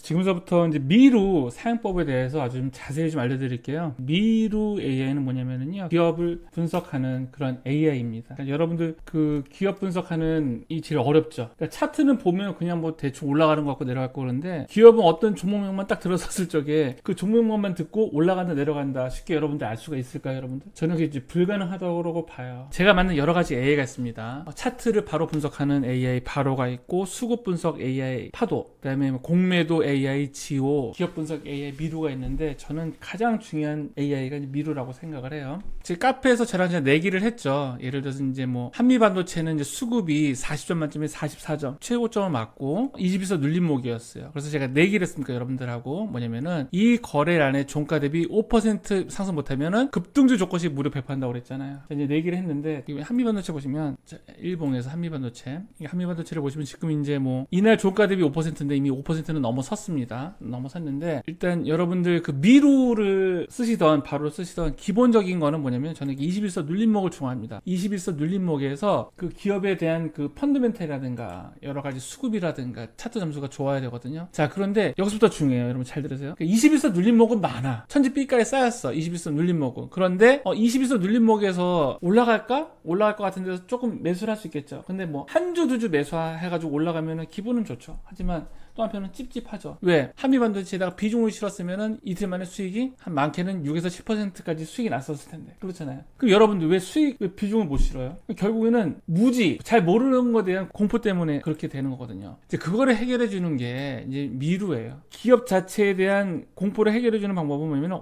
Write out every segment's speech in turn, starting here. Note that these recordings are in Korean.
지금서부터 이제 미루 사용법에 대해서 아주 좀 자세히 좀 알려드릴게요. 미루 AI는 뭐냐면요, 기업을 분석하는 그런 AI입니다. 그러니까 여러분들 그 기업 분석하는 이 제일 어렵죠. 그러니까 차트는 보면 그냥 뭐 대충 올라가는 것 같고 내려가고 그러는데, 기업은 어떤 종목명만 딱 들어섰을 적에 그 종목명만 듣고 올라간다 내려간다 쉽게 여러분들 알 수가 있을까요, 여러분들? 저는 그게 이제 불가능하다고 봐요. 제가 만든 여러 가지 AI가 있습니다. 차트를 바로 분석하는 AI 바로가 있고, 수급 분석 AI 파도, 그 다음에 공매도 AI 지오, 기업 분석 AI 미루가 있는데, 저는 가장 중요한 AI가 미루라고 생각을 해요. 제 카페에서 저랑 이제 내기를 했죠. 예를 들어서 이제 뭐 한미반도체는 이제 수급이 40점 만점에 44점 최고점을 맞고 20에서 눌림목이었어요. 그래서 제가 내기를 했으니까 여러분들하고, 뭐냐면은 이 거래란에 종가 대비 5% 상승 못하면은 급등주 조건식 무료 배포한다고 그랬잖아요. 이제 내기를 했는데, 한미반도체 보시면, 일봉에서 한미반도체, 한미반도체를 보시면 지금 이제 뭐 이날 종가 대비 5%인데 이미 5%는 넘어섰습니다. 넘어섰는데, 일단 여러분들 그 미루를 쓰시던 바로 쓰시던 기본적인 거는 뭐냐면, 저는 21선 눌림목을 좋아합니다. 21선 눌림목에서 그 기업에 대한 그 펀드멘탈이라든가 여러 가지 수급이라든가 차트 점수가 좋아야 되거든요. 자, 그런데 여기서부터 중요해요. 여러분 잘 들으세요. 21선 눌림목은 많아. 천지 삐까리 쌓였어. 21선 눌림목은. 그런데 21선 눌림목에서 올라갈까? 올라갈 것 같은 데서 조금 매수를 할 수 있겠죠. 근데 뭐 한 주, 두 주 매수해가지고 올라가면은 기분은 좋죠. 하지만 또 한편은 찝찝하죠. 왜? 한미반도체에다가 비중을 실었으면은 이틀 만에 수익이 한 많게는 6에서 10%까지 수익이 났었을 텐데. 그렇잖아요. 그럼 여러분들 왜 왜 비중을 못 실어요? 결국에는 무지, 잘 모르는 것에 대한 공포 때문에 그렇게 되는 거거든요. 이제 그거를 해결해 주는 게 이제 미루예요. 기업 자체에 대한 공포를 해결해 주는 방법은 뭐냐면,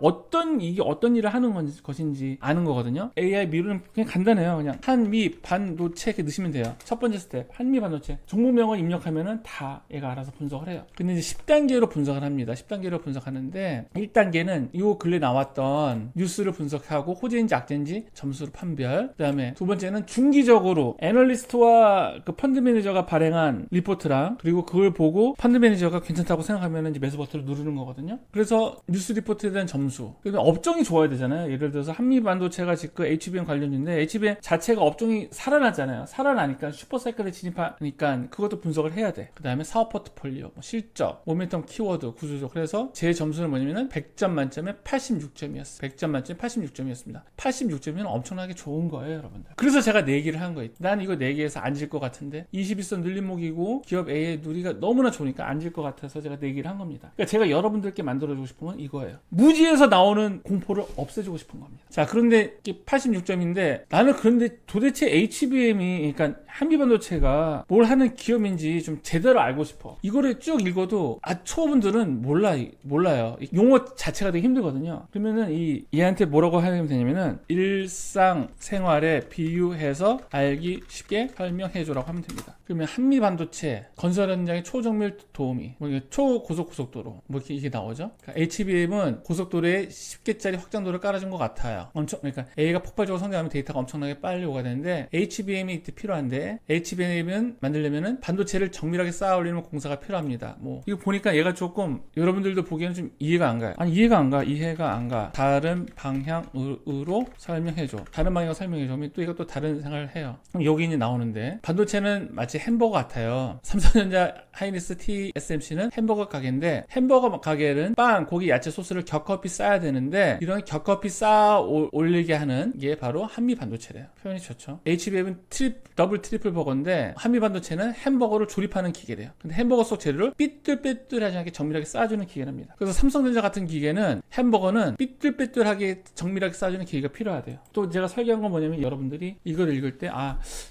이게 어떤 일을 하는 것인지 아는 거거든요. AI 미루는 그냥 간단해요. 그냥 한미 반도체 이렇게 넣으시면 돼요. 첫 번째 스텝, 한미 반도체. 종목명을 입력하면은 다 얘가 알아서 분석을 해요. 근데 이제 10단계로 분석을 합니다. 10단계로 분석하는데, 1단계는 이 근래 나왔던 뉴스를 분석하고 호재인지 악재인지 점수로 판별. 그 다음에 두 번째는 중기적으로 애널리스트와 그 펀드 매니저가 발행한 리포트랑, 그리고 그걸 보고 펀드 매니저가 괜찮다고 생각하면 이제 매수 버튼을 누르는 거거든요. 그래서 뉴스 리포트에 대한 점수. 그러면 업종이 좋아야 되잖아요. 예를 들어서 한미 반도체가 지금 HBM 관련주인데, HBM 자체가 업종이 살아나잖아요. 살아나니까 슈퍼사이클에 진입하니까 그것도 분석을 해야 돼. 그 다음에 사업 포트폴리오, 실적, 모멘텀, 키워드, 구조적. 그래서 제 점수는 뭐냐면은 100점 만점에 86점이었어요. 100점 만점에 86점이었습니다. 86점이면 엄청나게 좋은 거예요, 여러분들. 그래서 제가 내기를 한 거예요. 난 이거 내기에서 안 질 것 같은데, 21선 눌림목이고 기업 A의 누리가 너무나 좋으니까 안 질 것 같아서 제가 내기를 한 겁니다. 그러니까 제가 여러분들께 만들어주고 싶은 건 이거예요. 무지에서 나오는 공포를 없애주고 싶은 겁니다. 자, 그런데 86점인데 나는, 그런데 도대체 HBM이, 그러니까 한미반도체가 뭘 하는 기업인지 좀 제대로 알고 싶어. 이거를 쭉 읽어도 초보분들은 몰라요. 용어 자체가 되게 힘들거든요. 그러면은 얘한테 뭐라고 하면 되냐면은, 일상생활에 비유해서 알기 쉽게 설명해줘라고 하면 됩니다. 그러면 한미반도체 건설 현장의 초정밀 도우미, 뭐 초고속 고속도로, 뭐 이게 나오죠. 그러니까 HBM은 고속도로에 10개짜리 확장도를 깔아준 것 같아요. 그러니까 A가 폭발적으로 성장하면 데이터가 엄청나게 빨리 오가 되는데, HBM이 이때 필요한데, HBM은 만들려면은 반도체를 정밀하게 쌓아 올리는 공사가 필요합니다. 뭐 이거 보니까 얘가 조금 여러분들도 보기에는 좀 이해가 안 가요. 아니, 이해가 안 가. 다른 방향으로 설명해줘. 다른 방향으로 설명해줘. 그러면 또 이것도 다른 생각을 해요. 그럼 여기 이제 나오는데, 반도체는 마치 햄버거 같아요. 삼성전자 하이닉스 TSMC는 햄버거 가게인데, 햄버거 가게는 빵, 고기, 야채, 소스를 겹겹이 쌓아야 되는데, 이런 겹겹이 쌓아 올리게 하는 게 바로 한미 반도체래요. 표현이 좋죠. HBM은 더블 트리플 버거인데, 한미 반도체는 햄버거를 조립하는 기계래요. 근데 햄버거 속 재료를 삐뚤빼뚤하지 않게 정밀하게 쌓아주는 기계랍니다. 그래서 삼성전자 같은 기계는 햄버거는 삐뚤빼뚤하게 정밀하게 쌓아주는 기계가 필요하대요. 또 제가 설계한 건 뭐냐면, 여러분들이 이걸 읽을 때,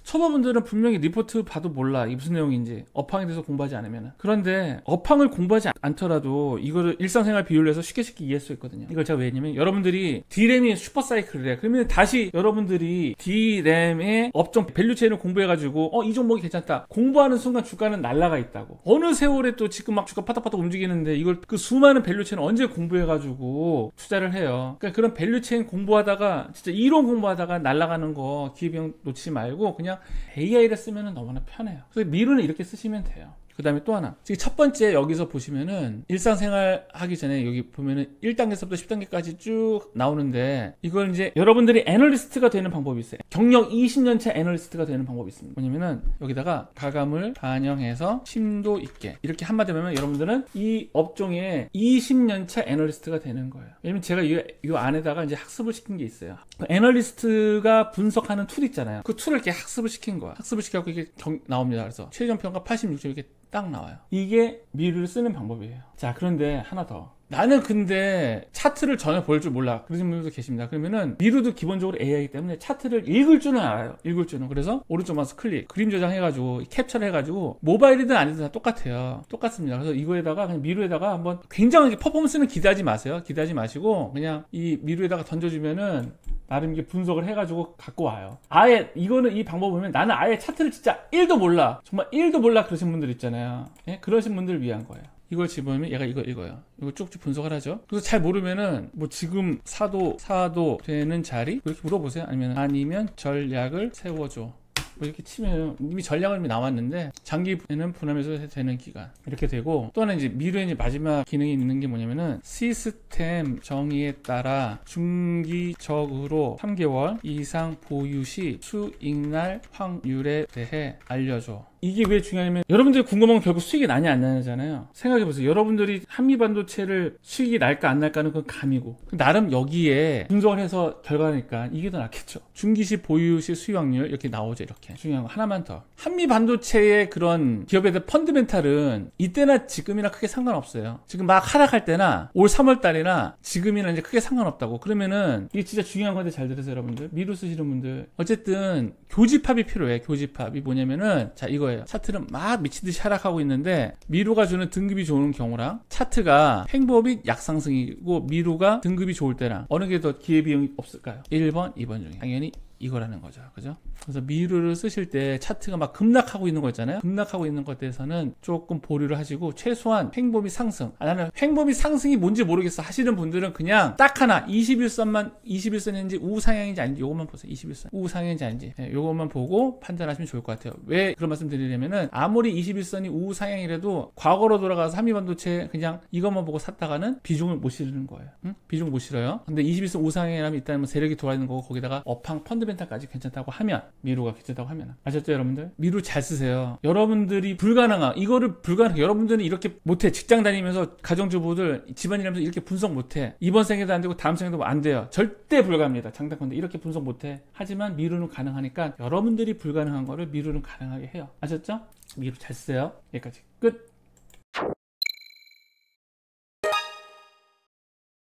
초보분들은 분명히 리포트 봐도 몰라, 이게 무슨 내용인지, 업황에 대해서 공부하지 않으면. 그런데 업황을 공부하지 않더라도 이거를 일상생활 비율로 해서 쉽게 이해할 수 있거든요. 이걸 제가 왜 했냐면, 여러분들이 D램이 슈퍼사이클이래. 그러면 다시 여러분들이 D램의 업종 밸류체인을 공부해가지고 이 종목이 괜찮다, 공부하는 순간 주가는 날라가 있다고. 어느 세월에 또 지금 막 주가 파닥파닥 움직이는데, 이걸 그 수많은 밸류체인 언제 공부해가지고 투자를 해요. 그러니까 그런 밸류체인 공부하다가, 진짜 이론 공부하다가 날라가는 거 기회비용 놓치지 말고 그냥 AI를 쓰면 너무나 편해요. 그래서 미루는 이렇게 쓰시면 돼요. 그 다음에 또 하나, 지금 첫 번째 여기서 보시면은 일상생활 하기 전에 여기 보면은 1단계서부터 10단계까지 쭉 나오는데, 이걸 이제 여러분들이 애널리스트가 되는 방법이 있어요. 경력 20년차 애널리스트가 되는 방법이 있습니다. 뭐냐면은 여기다가 가감을 반영해서 심도 있게, 이렇게 한마디 하면 여러분들은 이 업종의 20년차 애널리스트가 되는 거예요. 왜냐면 제가 이 안에다가 이제 학습을 시킨 게 있어요. 그 애널리스트가 분석하는 툴 있잖아요. 그 툴을 이렇게 학습을 시킨 거야. 학습을 시켜갖고 이게 나옵니다. 그래서 최종 평가 86점 이렇게 딱 나와요. 이게 미루를 쓰는 방법이에요. 자, 그런데 하나 더. 나는 근데 차트를 전혀 볼 줄 몰라, 그러신 분들도 계십니다. 그러면은 미루도 기본적으로 AI이기 때문에 차트를 읽을 줄은 알아요. 읽을 줄은. 그래서 오른쪽 마우스 클릭, 그림 저장해가지고 캡처를 해가지고, 모바일이든 아니든 다 똑같아요. 똑같습니다. 그래서 이거에다가 그냥 미루에다가 한번, 굉장하게 퍼포먼스는 기대하지 마세요. 기대하지 마시고 그냥 이 미루에다가 던져주면은 나름 이게 분석을 해가지고 갖고 와요. 아예 이거는, 이 방법 보면 나는 아예 차트를 진짜 1도 몰라, 정말 1도 몰라 그러신 분들 있잖아요. 예? 그러신 분들을 위한 거예요. 이걸 집어넣으면 얘가 이거 읽어요. 이거 쭉쭉 분석을 하죠. 그래서 잘 모르면은 뭐 지금 사도 되는 자리 이렇게 물어보세요. 아니면 전략을 세워줘, 뭐 이렇게 치면 이미 전략은 이미 나왔는데, 장기에는 분할매수 되는 기간 이렇게 되고, 또 하나 이제 미루에 이제 마지막 기능이 있는 게 뭐냐면은 시스템 정의에 따라 중기적으로 3개월 이상 보유 시 수익날 확률에 대해 알려줘. 이게 왜 중요하냐면, 여러분들이 궁금한 건 결국 수익이 나냐 안 나냐잖아요. 생각해보세요. 여러분들이 한미반도체를 수익이 날까 안 날까는 그건 감이고, 나름 여기에 분석을 해서 결과니까 이게 더 낫겠죠. 중기시 보유시 수익 확률 이렇게 나오죠. 이렇게 중요한 거 하나만 더. 한미반도체의 그런 기업에 대한 펀드멘탈은 이때나 지금이나 크게 상관없어요. 지금 막 하락할 때나 올 3월 달이나 지금이나 이제 크게 상관없다고. 그러면은 이게 진짜 중요한 건데 잘 들으세요, 여러분들. 미루 쓰시는 분들. 어쨌든 교집합이 필요해. 교집합이 뭐냐면은, 자, 이거예요. 차트는 막 미치듯이 하락하고 있는데, 미루가 주는 등급이 좋은 경우랑, 차트가 횡보비 약상승이고 미루가 등급이 좋을 때랑 어느 게 더 기회비용이 없을까요? 1번, 2번 중에 당연히 이거라는 거죠. 그죠? 그래서 미루를 쓰실 때 차트가 막 급락하고 있는 거 있잖아요. 급락하고 있는 것에 대해서는 조금 보류를 하시고, 최소한 횡보비 상승, 나는 횡보비 상승이 뭔지 모르겠어 하시는 분들은 그냥 딱 하나 21선만, 21선인지 우상향인지 아닌지 요것만 보세요. 21선 우상향인지 아닌지, 요것만 보고 판단하시면 좋을 것 같아요. 왜 그런 말씀 드리냐면은, 아무리 21선이 우상향이라도 과거로 돌아가서 한미반도체 그냥 이것만 보고 샀다가는 비중을 못 실는 거예요. 응? 비중을 못 실어요. 근데 21선 우상향이라면 일단 뭐 세력이 돌아있는 거고, 거기다가 업황 펀드멘탈까지 괜찮다고 하면, 미루가 괜찮다고 하면, 아셨죠 여러분들? 미루 잘 쓰세요. 여러분들이 여러분들은 이렇게 못해. 직장 다니면서 가정주부들 집안일 하면서 이렇게 분석 못해. 이번 생에도 안 되고 다음 생에도 안 돼요. 절대 불가합니다. 장담컨대 이렇게 분석 못해. 하지만 미루는 가능하니까, 여러분들이 불가능한 거를 미루는 가능하게 해요. 아셨죠? 미루 잘 쓰세요. 여기까지 끝.